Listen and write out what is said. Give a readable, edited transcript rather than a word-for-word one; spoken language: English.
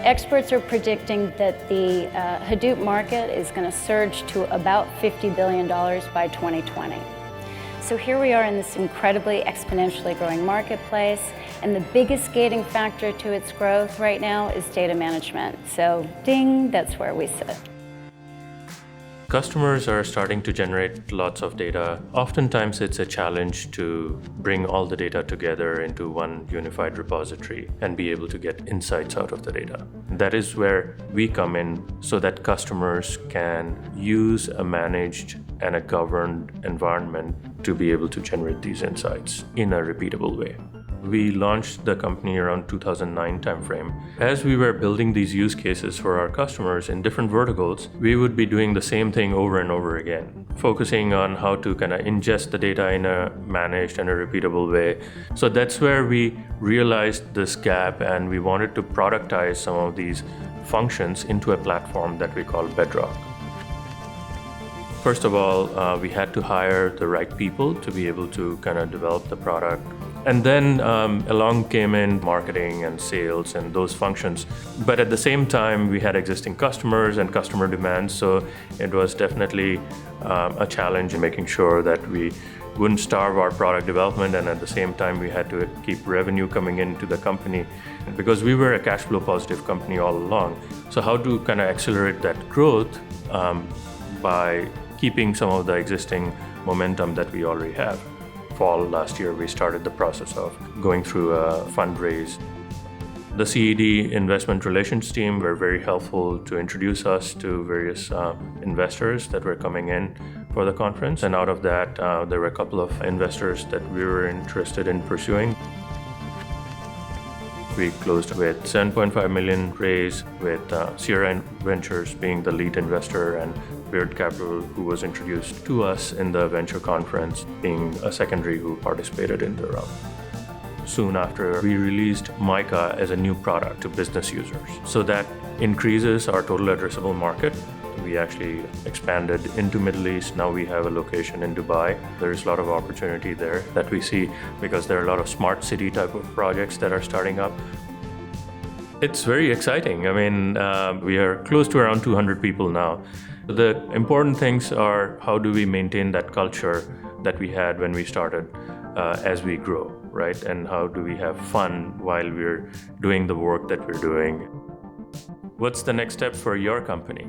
Experts are predicting that the Hadoop market is going to surge to about $50 billion by 2020. So here we are in this incredibly exponentially growing marketplace, and the biggest gating factor to its growth right now is data management. So ding, that's where we sit. Customers are starting to generate lots of data. Oftentimes it's a challenge to bring all the data together into one unified repository and be able to get insights out of the data. That is where we come in so that customers can use a managed and a governed environment to be able to generate these insights in a repeatable way. We launched the company around 2009 timeframe. As we were building these use cases for our customers in different verticals, we would be doing the same thing over and over again, focusing on how to kind of ingest the data in a managed and a repeatable way. So that's where we realized this gap, and we wanted to productize some of these functions into a platform that we call Bedrock. First of all, we had to hire the right people to be able to kind of develop the product. And then along came in marketing and sales and those functions. But at the same time, we had existing customers and customer demands. So it was definitely a challenge in making sure that we wouldn't starve our product development. And at the same time, we had to keep revenue coming into the company because we were a cash flow positive company all along. So how to kind of accelerate that growth by keeping some of the existing momentum that we already have. Fall last year, we started the process of going through a fundraise. The CED Investment Relations team were very helpful to introduce us to various investors that were coming in for the conference. And out of that, there were a couple of investors that we were interested in pursuing. We closed with $7.5 million raise, with CED Ventures being the lead investor and Baird Capital, who was introduced to us in the venture conference, being a secondary who participated in the round. Soon after, we released Mica as a new product to business users. So that increases our total addressable market. We actually expanded into Middle East. Now we have a location in Dubai. There's a lot of opportunity there that we see because there are a lot of smart city type of projects that are starting up. It's very exciting. I mean, we are close to around 200 people now. The important things are how do we maintain that culture that we had when we started as we grow, right? And how do we have fun while we're doing the work that we're doing? What's the next step for your company?